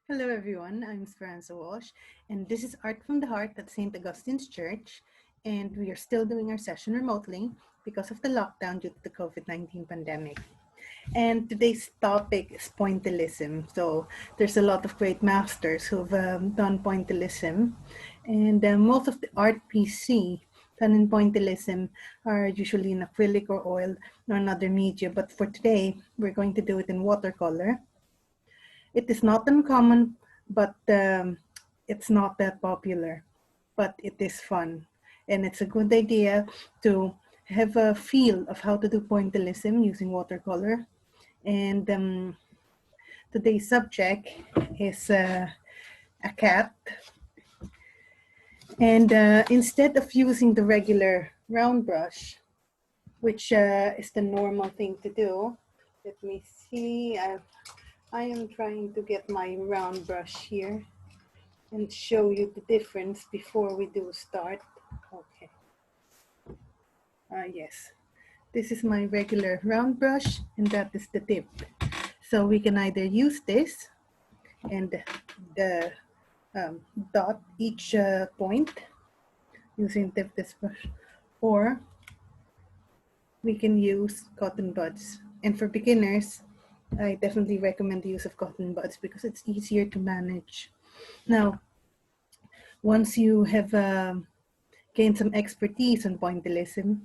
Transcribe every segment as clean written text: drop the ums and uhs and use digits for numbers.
Hello everyone, I'm Esperanza and this is Art from the Heart at St. Augustine's Church, and we are still doing our session remotely because of the lockdown due to the COVID-19 pandemic. And today's topic is pointillism. So there's a lot of great masters who've done pointillism, and most of the art PC done in pointillism are usually in acrylic or oil or another media, but for today, we're going to do it in watercolor. It is not uncommon, but it's not that popular, but it is fun. And it's a good idea to have a feel of how to do pointillism using watercolor. And today's subject is a cat. And instead of using the regular round brush, which is the normal thing to do, let me see. I am trying to get my round brush here and show you the difference before we do start. Okay. Yes. This is my regular round brush, and that is the tip. So we can either use this and dot each point using this brush, or we can use cotton buds. And for beginners, I definitely recommend the use of cotton buds because it's easier to manage. Now, once you have gained some expertise on pointillism,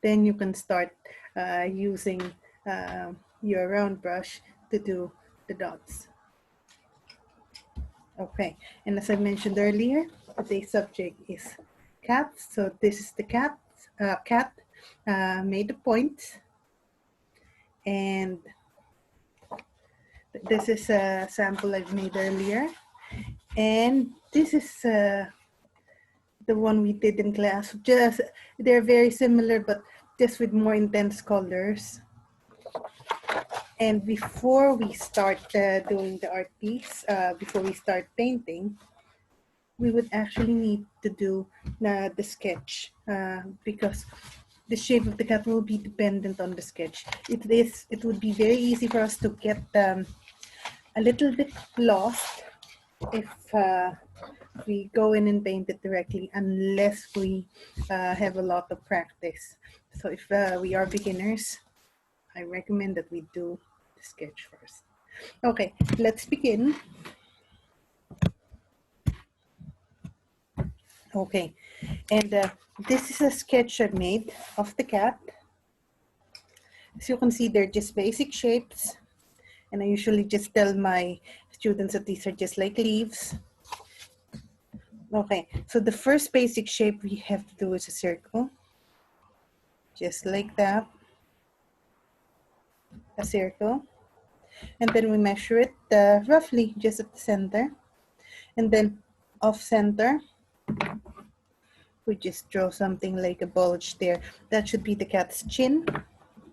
then you can start using your round brush to do the dots. Okay, and as I mentioned earlier, today's subject is cats. So this is the cat made of points, and this is a sample I've made earlier, and this is the one we did in class. Just they're very similar, but just with more intense colors. And before we start doing the art piece, before we start painting, we would actually need to do the sketch because the shape of the cat will be dependent on the sketch. It would be very easy for us to get a little bit lost if we go in and paint it directly, unless we have a lot of practice. So if we are beginners, I recommend that we do the sketch first. Okay, let's begin. Okay, and this is a sketch I made of the cat. As you can see, they're just basic shapes, and I usually just tell my students that these are just like leaves. Okay, so the first basic shape we have to do is a circle, just like that, a circle, and then we measure it roughly just at the center, and then off center, we just draw something like a bulge there. That should be the cat's chin.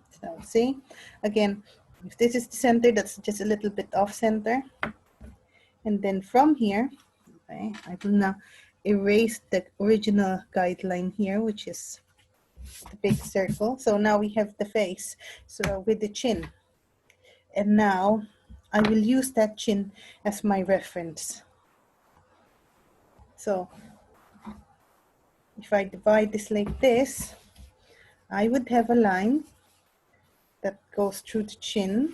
So see, again, if this is the center, that's just a little bit off center. And then from here, okay, I will now erase the original guideline here, which is the big circle. So now we have the face, so with the chin. And now I will use that chin as my reference. So if I divide this like this, I would have a line that goes through the chin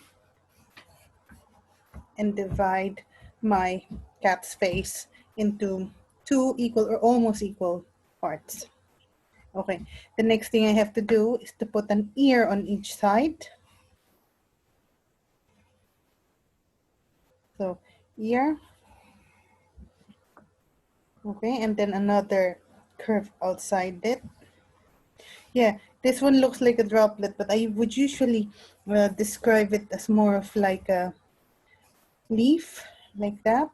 and divide my cat's face into two equal or almost equal parts. Okay, the next thing I have to do is to put an ear on each side. So ear, okay, and then another curve outside it. Yeah, this one looks like a droplet, but I would usually describe it as more of like a leaf, like that.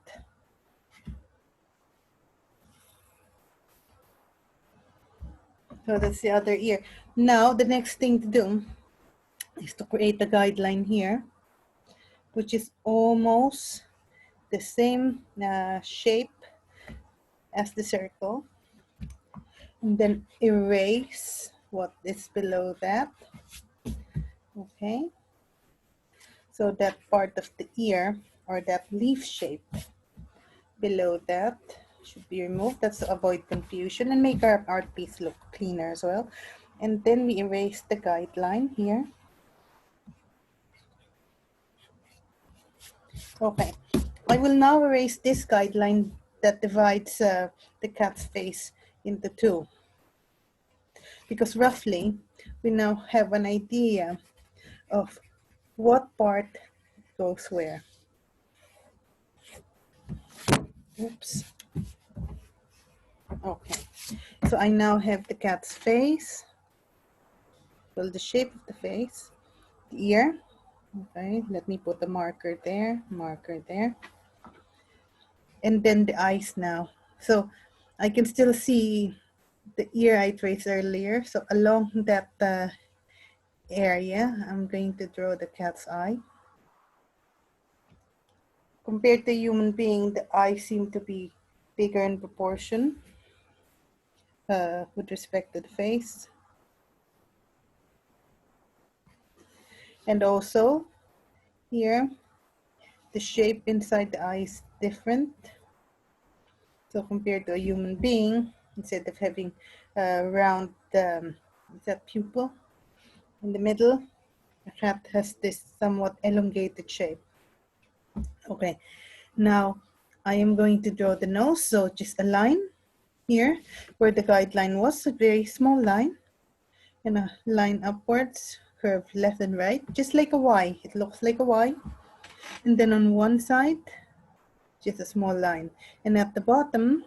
So that's the other ear. Now, the next thing to do is to create a guideline here, which is almost the same shape as the circle. And then erase what is below that. Okay. So that part of the ear or that leaf shape below that should be removed. That's to avoid confusion and make our art piece look cleaner as well. And then we erase the guideline here. Okay, I will now erase this guideline that divides the cat's face into two, because roughly we now have an idea of what part goes where. Oops. Okay, so I now have the cat's face, well, the shape of the face, the ear. Okay, let me put a marker there, and then the eyes now. So I can still see the ear I traced earlier. So along that area, I'm going to draw the cat's eye. Compared to human being, the eyes seem to be bigger in proportion with respect to the face. And also here, the shape inside the eye is different. So compared to a human being, instead of having a round pupil in the middle, a cat has this somewhat elongated shape. Okay, now I am going to draw the nose. So just a line here where the guideline was, a very small line, and a line upwards, curve left and right, just like a Y. It looks like a Y. And then on one side, just a small line. And at the bottom,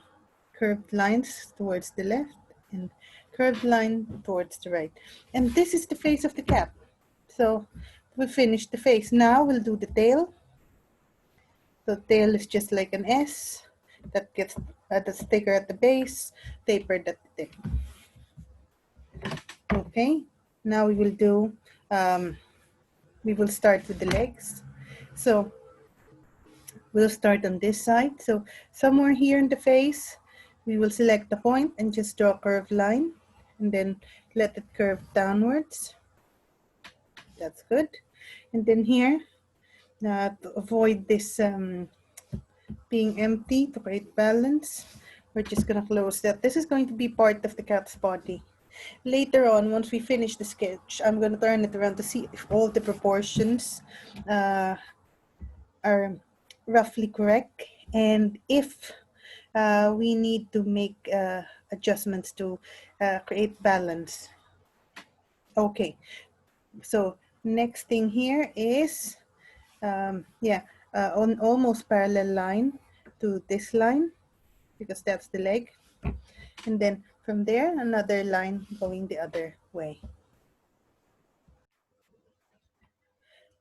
curved lines towards the left and curved line towards the right. And this is the face of the cat. So we finished the face. Now we'll do the tail. So tail is just like an S that gets that's thicker at the base, tapered at the tip. Okay, now we will do, we will start with the legs. So we'll start on this side. So somewhere here in the face, we will select the point and just draw a curved line and then let it curve downwards. That's good. And then here, to avoid this being empty, to create balance, we're just gonna close that. This is going to be part of the cat's body. Later on, once we finish the sketch, I'm gonna turn it around to see if all the proportions are roughly correct, and if we need to make adjustments to create balance. Okay, so next thing here is on almost parallel line to this line, because that's the leg, and then from there another line going the other way.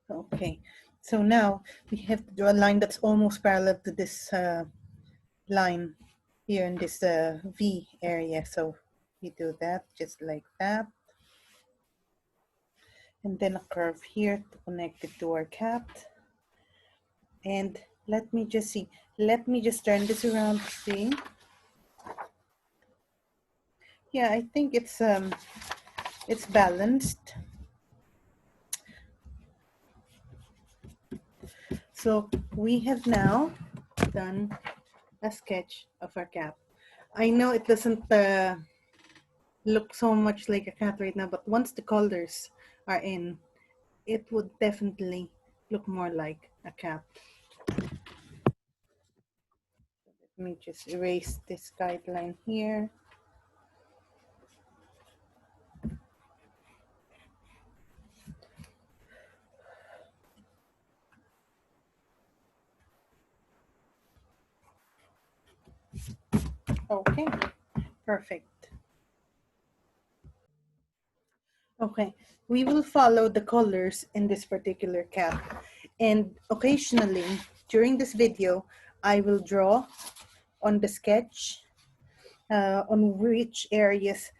Okay, so now we have to draw a line that's almost parallel to this line here in this V area. So we do that just like that. And then a curve here to connect it to our cat. And let me just see. Let me just turn this around to see. Yeah, I think it's balanced. So we have now done a sketch of our cat. I know it doesn't look so much like a cat right now, but once the colors are in, it would definitely look more like a cat. Let me just erase this guideline here. Okay, perfect. Okay, we will follow the colors in this particular cat. And occasionally, during this video, I will draw on the sketch on which areas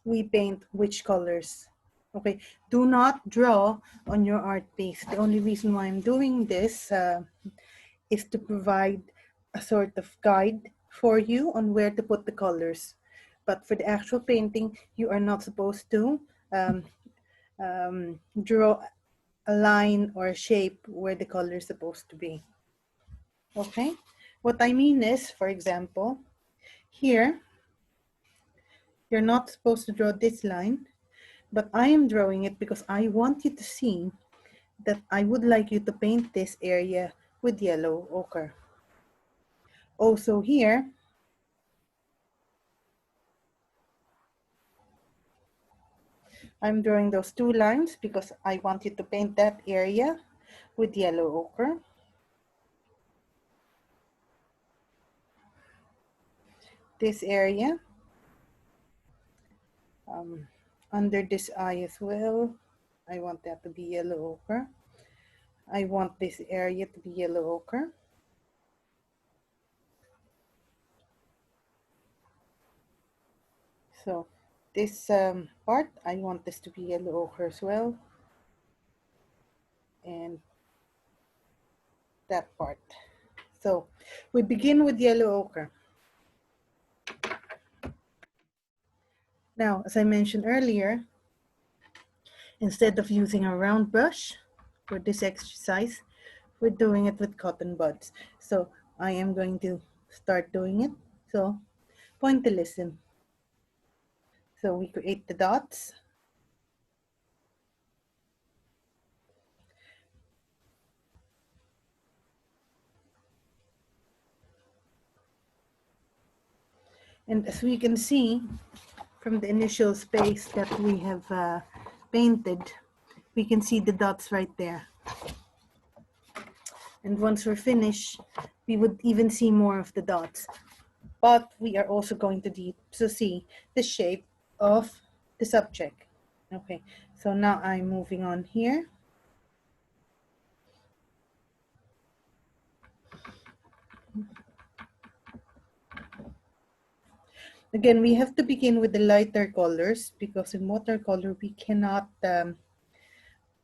we paint which colors. Okay, do not draw on your art piece. The only reason why I'm doing this is to provide a sort of guide for you on where to put the colors. But for the actual painting, you are not supposed to draw a line or a shape where the color is supposed to be. Okay, what I mean is, for example, here, you're not supposed to draw this line, but I am drawing it because I want you to see that I would like you to paint this area with yellow ochre. Also here, I'm drawing those two lines because I want you to paint that area with yellow ochre. This area, under this eye as well, I want that to be yellow ochre. I want this area to be yellow ochre. So this part, I want this to be yellow ochre as well. And that part. So we begin with yellow ochre. Now, as I mentioned earlier, instead of using a round brush for this exercise, we're doing it with cotton buds. So I am going to start doing it. So pointillism. So we create the dots. And as we can see from the initial space that we have painted, we can see the dots right there. And once we're finished, we would even see more of the dots. But we are also going to see the shape of the subject. Okay, so now I'm moving on here. Again, we have to begin with the lighter colors because in watercolor, we cannot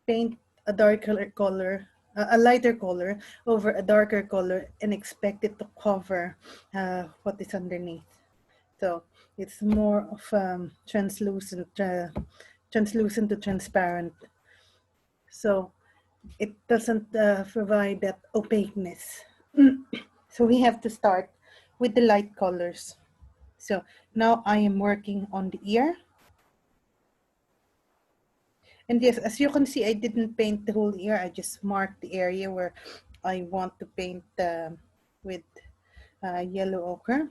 paint a darker color, a lighter color over a darker color and expect it to cover what is underneath. So it's more of translucent to transparent. So it doesn't provide that opaqueness. So we have to start with the light colors. So now I am working on the ear. And yes, as you can see, I didn't paint the whole ear. I just marked the area where I want to paint with yellow ochre.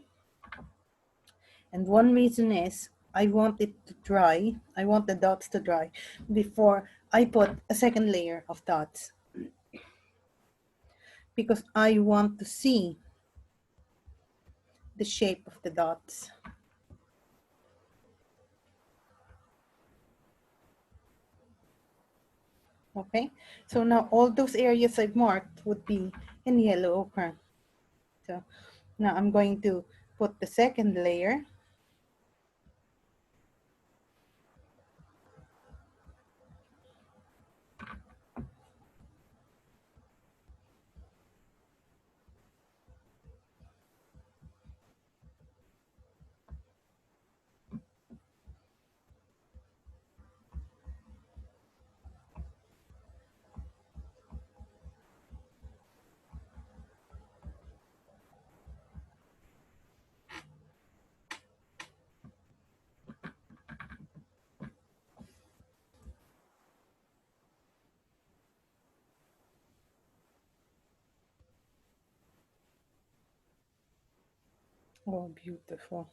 And one reason is I want it to dry. I want the dots to dry before I put a second layer of dots. Because I want to see the shape of the dots. Okay, so now all those areas I've marked would be in yellow ochre. So now I'm going to put the second layer. Oh, beautiful.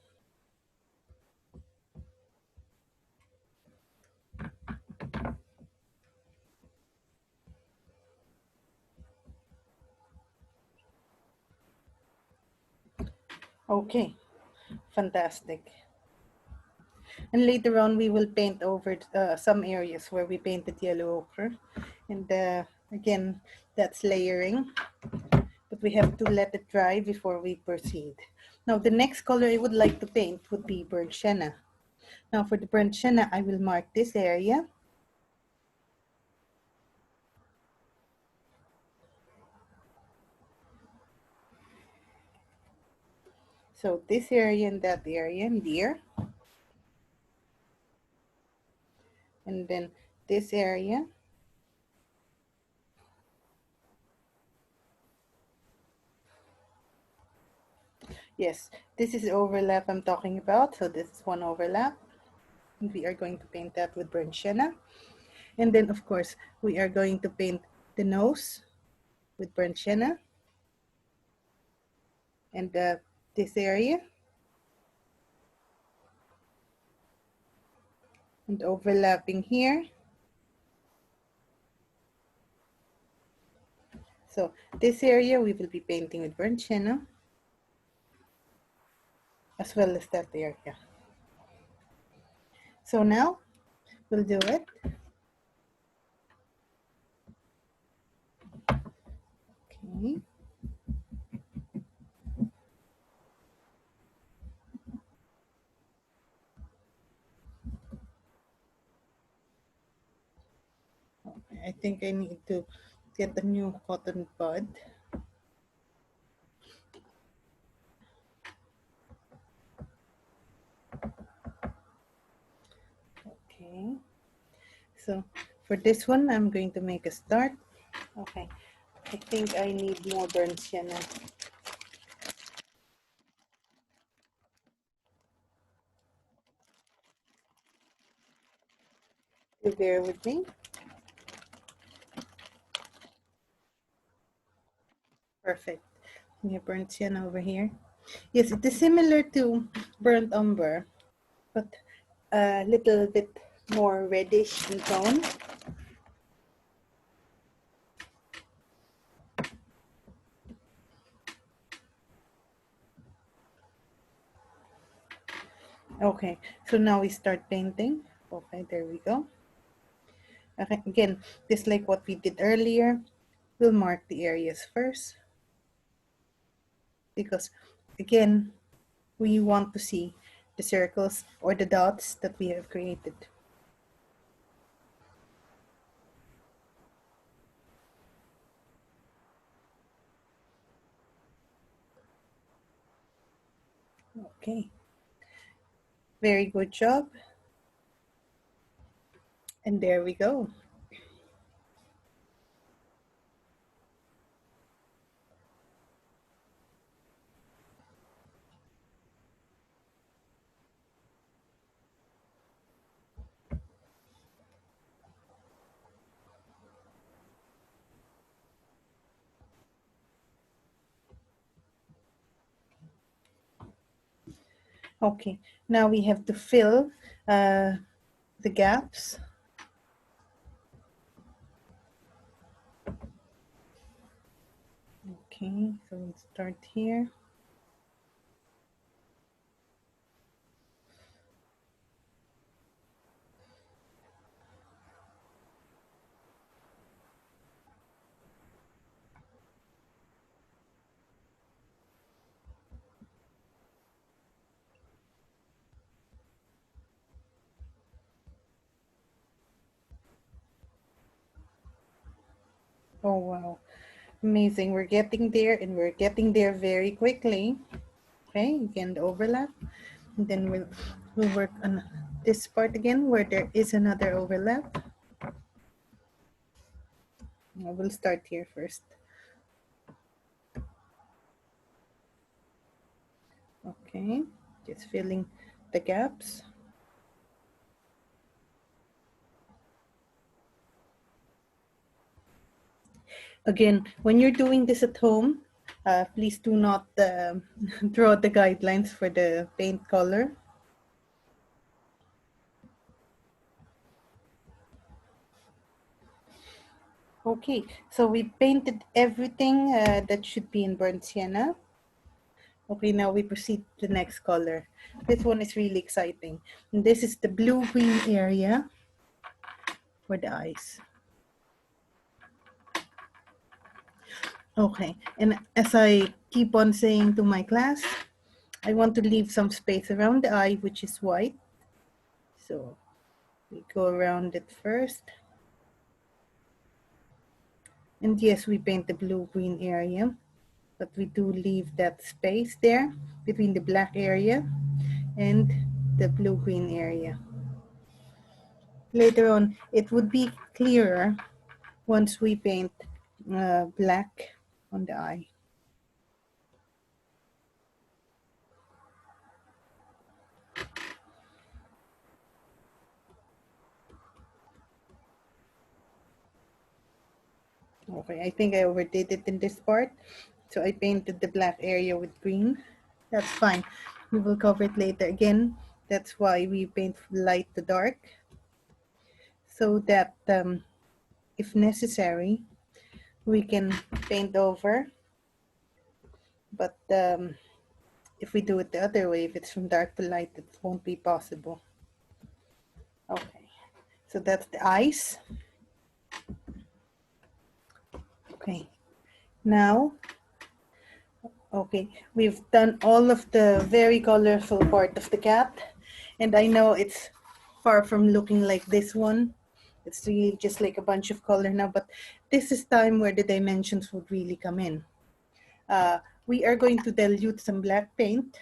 Okay, fantastic. And later on, we will paint over some areas where we painted yellow ochre. And again, that's layering. But we have to let it dry before we proceed. Now, the next color I would like to paint would be burnt sienna. Now, for the burnt sienna, I will mark this area. So this area and that area and here. And then this area Yes, this is the overlap I'm talking about. So this is one overlap. And we are going to paint that with burnt sienna. And then, of course, we are going to paint the nose with burnt sienna. And this area. And overlapping here. So this area we will be painting with burnt sienna, as well as that area. So now we'll do it. Okay. I think I need to get a new cotton bud. Okay. So for this one, I'm going to make a start. Okay. I think I need more burnt sienna. You bear with me. Perfect. We have burnt sienna over here. Yes, it is similar to burnt umber, but a little bit more reddish in tone. Okay, so now we start painting. Okay, there we go. Okay, again, just like what we did earlier, we'll mark the areas first because, again, we want to see the circles or the dots that we have created. Okay, very good job. And there we go. Okay, now we have to fill the gaps. Okay, so we'll start here. Oh, wow. Amazing. We're getting there, and we're getting there very quickly. Okay, again, the overlap. And then we'll work on this part again where there is another overlap. We'll start here first. Okay, just filling the gaps. Again, when you're doing this at home, please do not draw the guidelines for the paint color. Okay, so we painted everything that should be in burnt sienna. Okay, now we proceed to the next color. This one is really exciting. And this is the blue-green area for the eyes. Okay, and as I keep on saying to my class, I want to leave some space around the eye, which is white. So we go around it first. And yes, we paint the blue-green area, but we do leave that space there between the black area and the blue-green area. Later on, it would be clearer once we paint black on the eye. Okay, I think I overdid it in this part. So I painted the black area with green. That's fine. We will cover it later. Again, that's why we paint light to dark. So that if necessary, we can paint over. But if we do it the other way, if it's from dark to light, it won't be possible. Okay, so that's the eyes. Okay, now, okay, we've done all of the very colorful part of the cat. And I know it's far from looking like this one. It's really just like a bunch of color now, but this is time where the dimensions would really come in. We are going to dilute some black paint,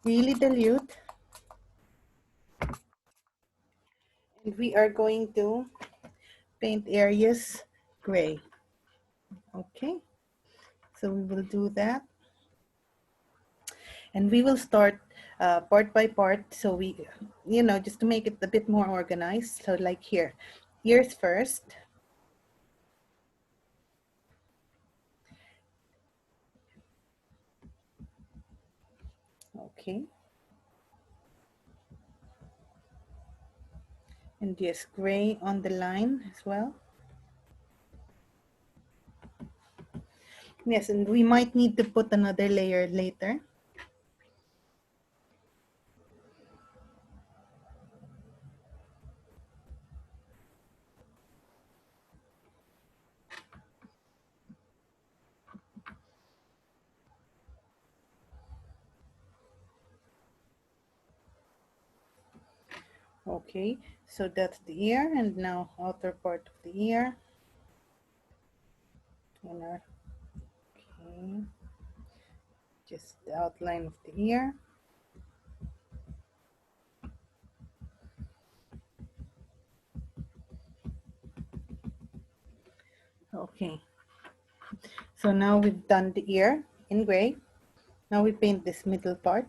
really dilute. And we are going to paint areas gray. Okay, so we will do that. And we will start part by part. So we, just to make it a bit more organized. So like here, ears first. Okay. And yes, gray on the line as well. Yes, and we might need to put another layer later. Okay, so that's the ear, and now outer part of the ear. Okay, just the outline of the ear. Okay, so now we've done the ear in gray. Now we paint this middle part,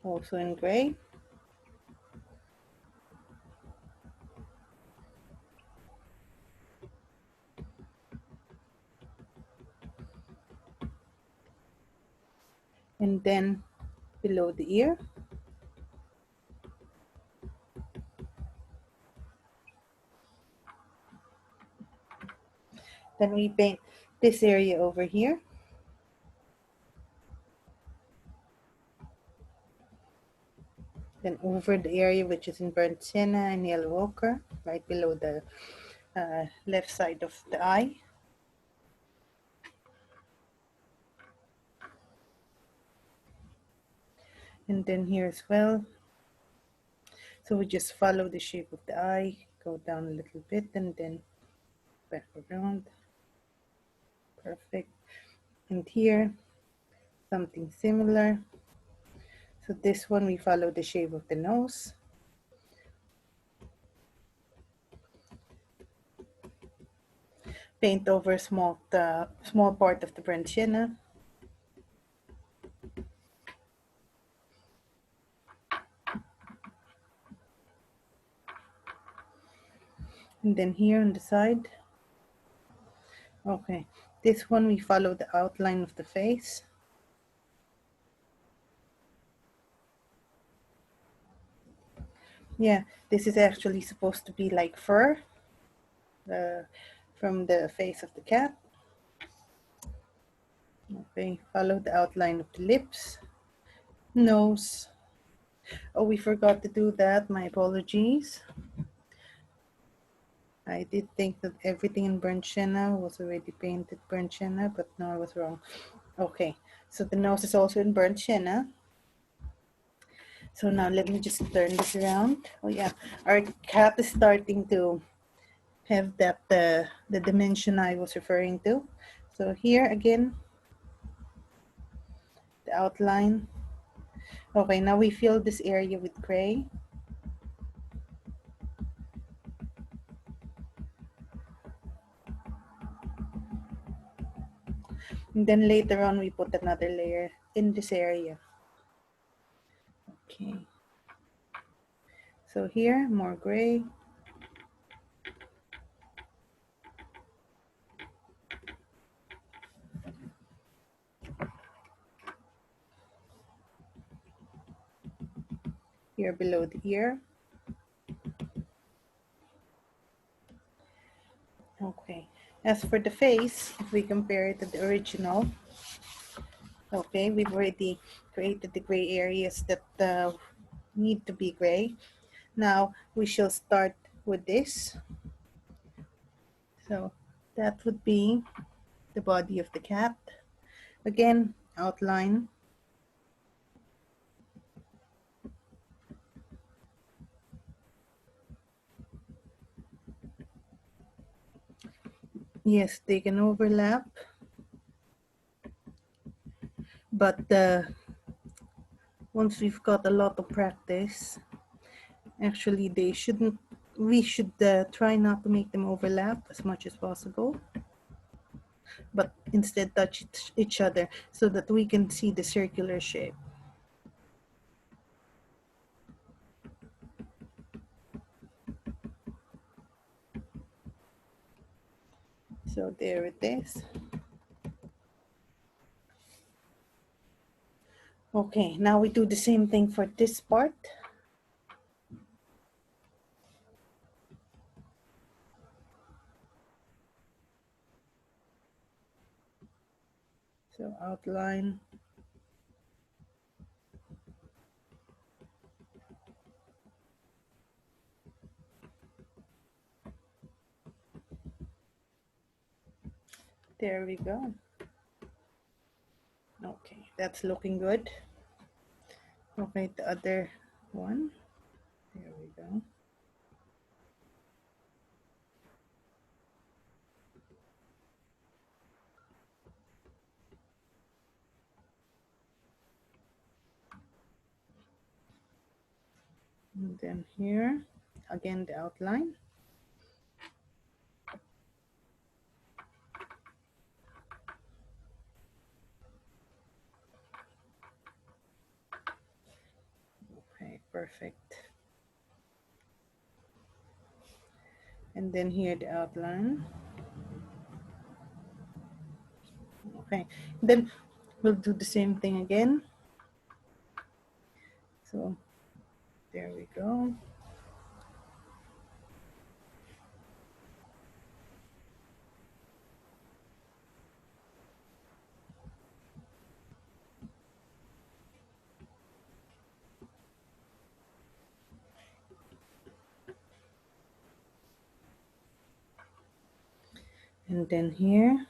also in gray. And then below the ear. Then we paint this area over here. Then over the area which is in burnt sienna and yellow ochre, right below the left side of the eye. And then here as well. So we just follow the shape of the eye, go down a little bit, and then back around. Perfect. And here, something similar. So this one, we follow the shape of the nose. Paint over the small part of the burnt sienna. And then here on the side. Okay, this one we follow the outline of the face. Yeah, this is actually supposed to be like fur from the face of the cat. Okay, follow the outline of the lips, nose. Oh, we forgot to do that. My apologies. I did think that everything in burnt sienna was already painted burnt sienna, but no, I was wrong. Okay, so the nose is also in burnt sienna. So now let me just turn this around. Oh yeah, our cat is starting to have that the dimension I was referring to. So here again, the outline. Okay, now we fill this area with gray. And then later on, we put another layer in this area. Okay. So here, more gray. here below the ear. Okay, as for the face, if we compare it to the original, okay, we've already created the gray areas that need to be gray. Now we shall start with this. So that would be the body of the cat. Again, outline. Yes, they can overlap, but once we've got a lot of practice, actually we should try not to make them overlap as much as possible, but instead touch each other so that we can see the circular shape. So there it is. Okay, now we do the same thing for this part. So outline. There we go. Okay, that's looking good. Okay, the other one. There we go. And then here, again, the outline. Okay, perfect. And then here, the outline. Okay, then we'll do the same thing again. So there we go. And then here.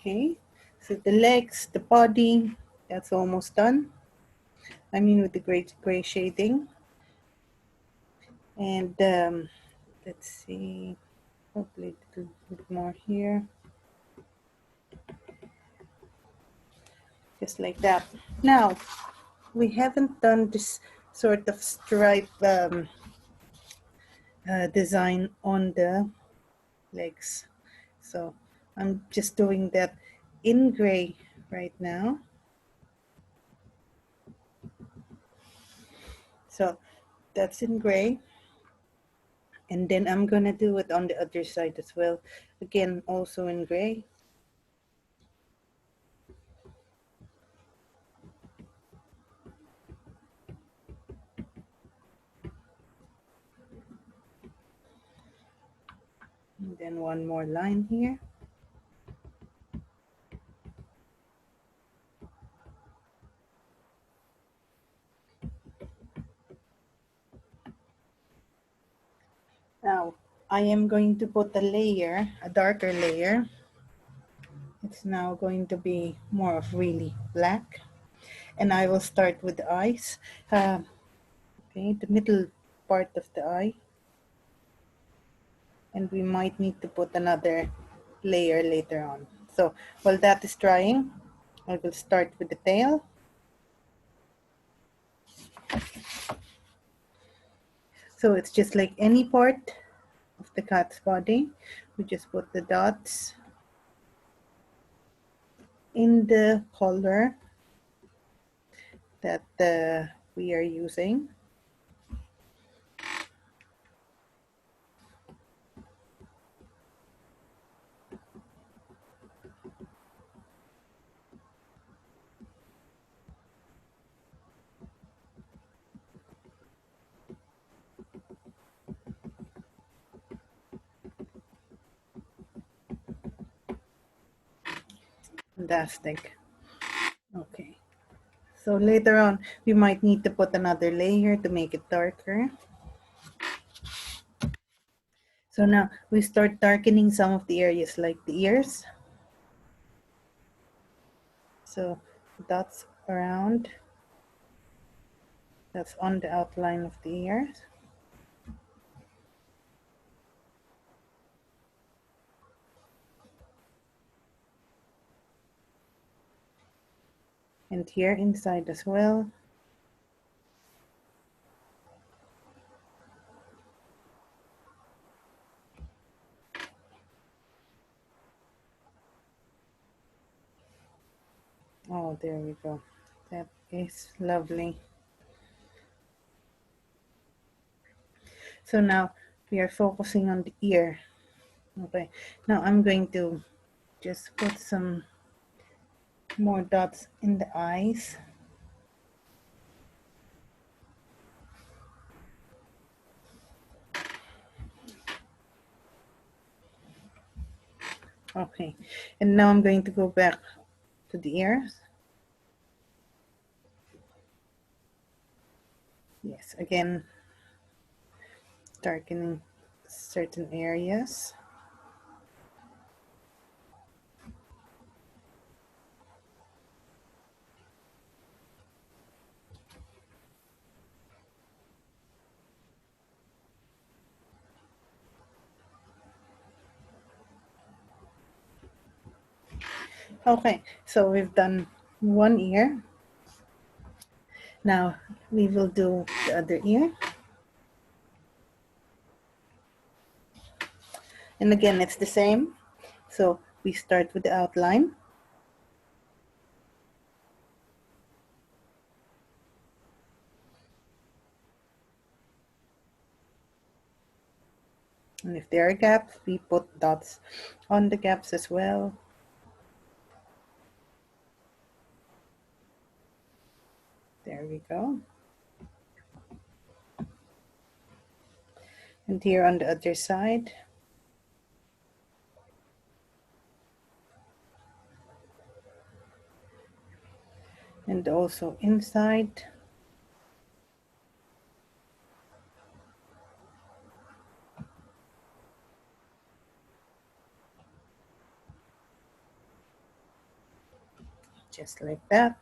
Okay, so the legs, the body, that's almost done. I mean with the gray shading. And let's see, probably a little bit more here. Just like that. Now, we haven't done this sort of stripe design on the legs. So I'm just doing that in gray right now. So that's in gray. And then I'm gonna do it on the other side as well. Again, also in gray. And then one more line here. Now, I am going to put a layer, a darker layer. It's now going to be more of really black. And I will start with the eyes. Okay, the middle part of the eye. And we might need to put another layer later on. So while that is drying, I will start with the tail. So it's just like any part of the cat's body. We just put the dots in the color that we are using. Fantastic. Okay. So later on, we might need to put another layer to make it darker. So now we start darkening some of the areas like the ears. So dots around, that's on the outline of the ears. And here inside as well. Oh, there we go. That is lovely. So now we are focusing on the ear. Okay, now I'm going to just put some more dots in the eyes. Okay, and now I'm going to go back to the ears. Yes, again, darkening certain areas. Okay, so we've done one ear. Now we will do the other ear. And again, it's the same. So we start with the outline. And if there are gaps, we put dots on the gaps as well. There we go. And here on the other side. And also inside. Just like that.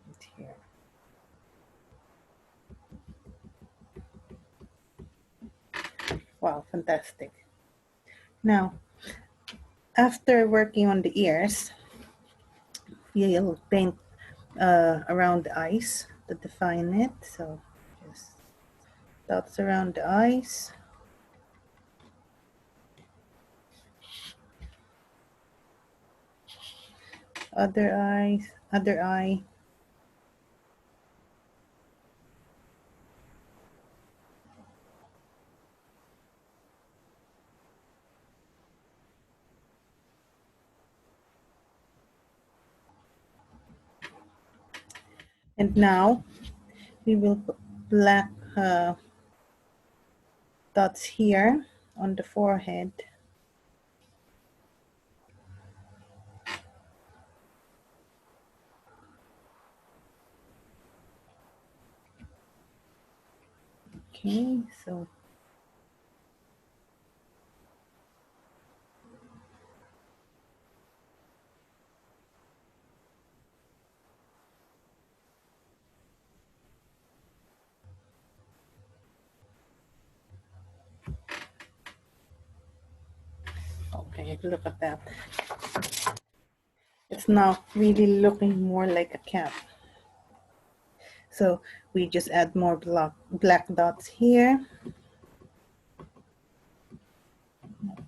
And here. Wow, fantastic. Now, after working on the ears, we'll paint around the eyes to define it. So just dots around the eyes. Other eyes, other eye. And now we will put black dots here on the forehead. Okay, so okay, look at that. It's now really looking more like a cap. So we just add more black dots here.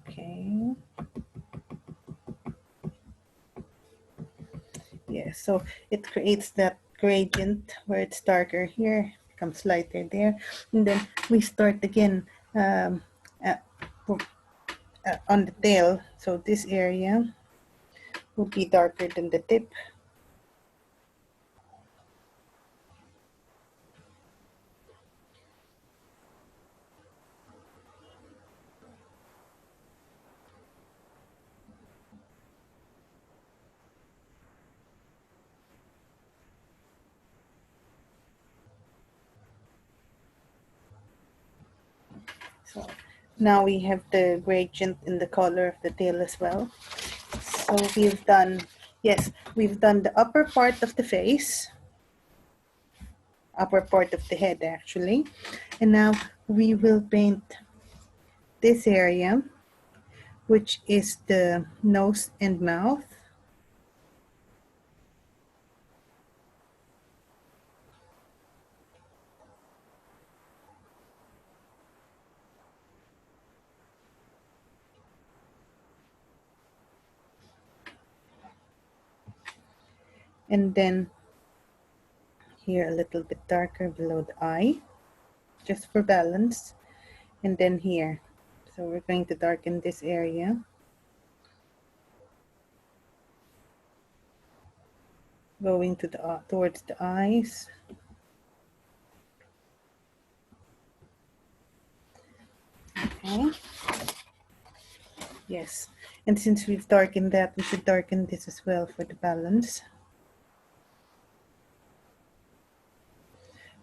Okay. Yes, So it creates that gradient where it's darker here, becomes lighter there. And then we start again at, on the tail. So this area will be darker than the tip. So now we have the gradient in the color of the tail as well. So we've done, yes, we've done the upper part of the face, upper part of the head actually. And now we will paint this area, which is the nose and mouth. And then here a little bit darker below the eye, just for balance. And then here. So we're going to darken this area. Going to the towards the eyes. Okay. Yes. And since we've darkened that, we should darken this as well for the balance.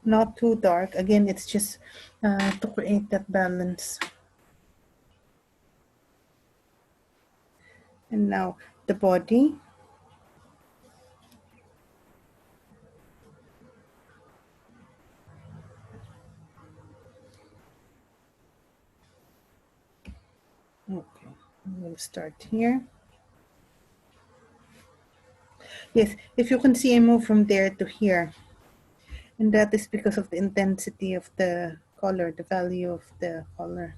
Not too dark. Again, it's just to create that balance. And now the body. Okay, we'll start here. Yes, if you can see, I move from there to here. And that is because of the intensity of the color, the value of the color.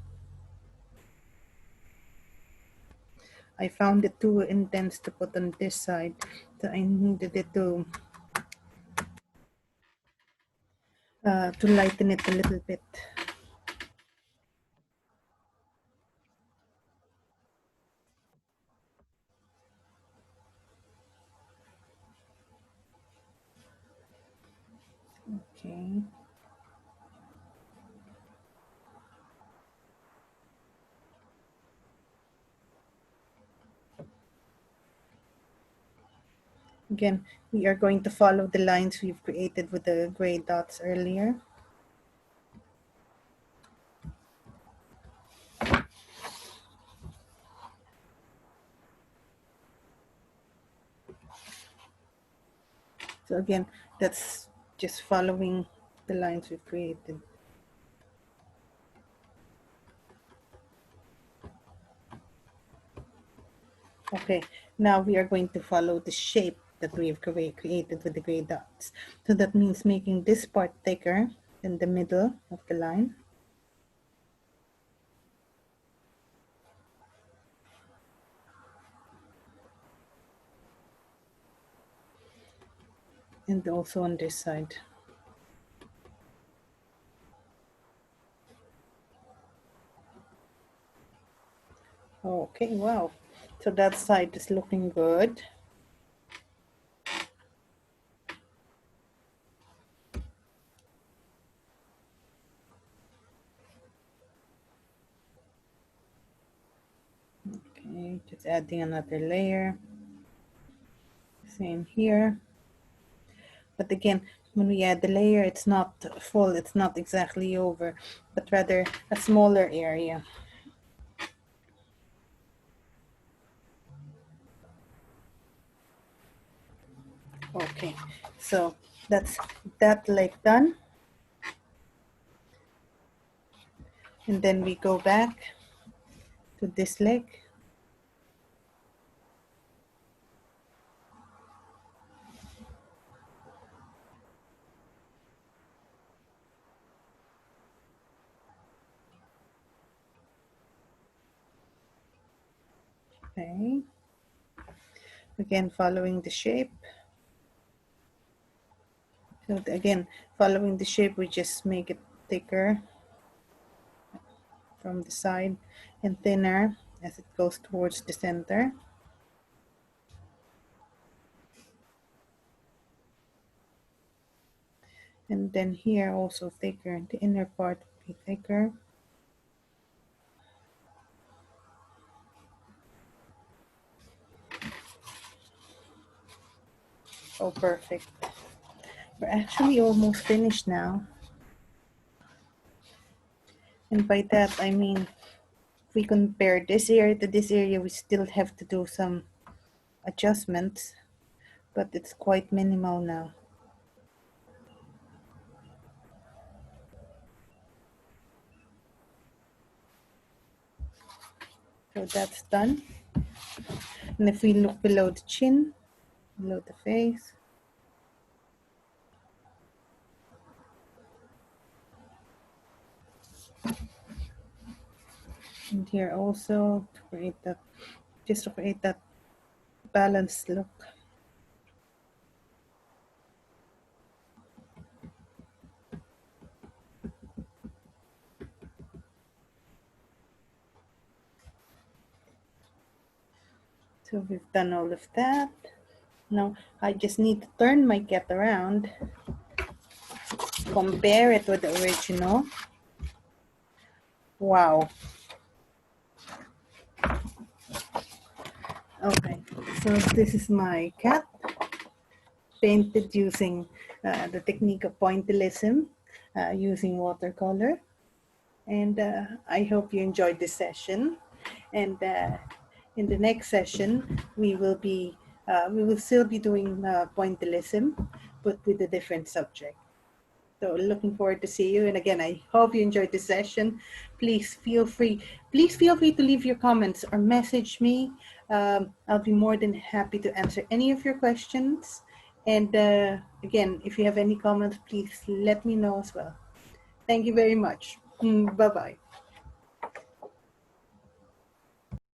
I found it too intense to put on this side, so I needed it to lighten it a little bit. Okay. Again, we are going to follow the lines we've created with the gray dots earlier. So again, that's just following the lines we've created. Okay, now we are going to follow the shape that we've created with the gray dots. So that means making this part thicker than the middle of the line. And also on this side. Okay, wow. So that side is looking good. Okay, just adding another layer. Same here. But again, when we add the layer, it's not full, it's not exactly over, but rather a smaller area. Okay, so that's that leg done. And then we go back to this leg. Okay. Again, following the shape. So again, following the shape, we just make it thicker from the side and thinner as it goes towards the center. And then here also thicker, the inner part will be thicker. Oh, perfect. We're actually almost finished now. And by that, I mean, if we compare this area to this area, we still have to do some adjustments, but it's quite minimal now. So that's done. And if we look below the chin, below the face, and here also to create that, just to create that balanced look. So we've done all of that. Now I just need to turn my cat around, compare it with the original. Wow. Okay, so this is my cat, painted using the technique of pointillism, using watercolor. And I hope you enjoyed this session. And in the next session, we will still be doing pointillism, but with a different subject. So looking forward to see you. And again, I hope you enjoyed this session. Please feel free to leave your comments or message me. I'll be more than happy to answer any of your questions. And again, if you have any comments, please let me know as well. Thank you very much. Bye-bye.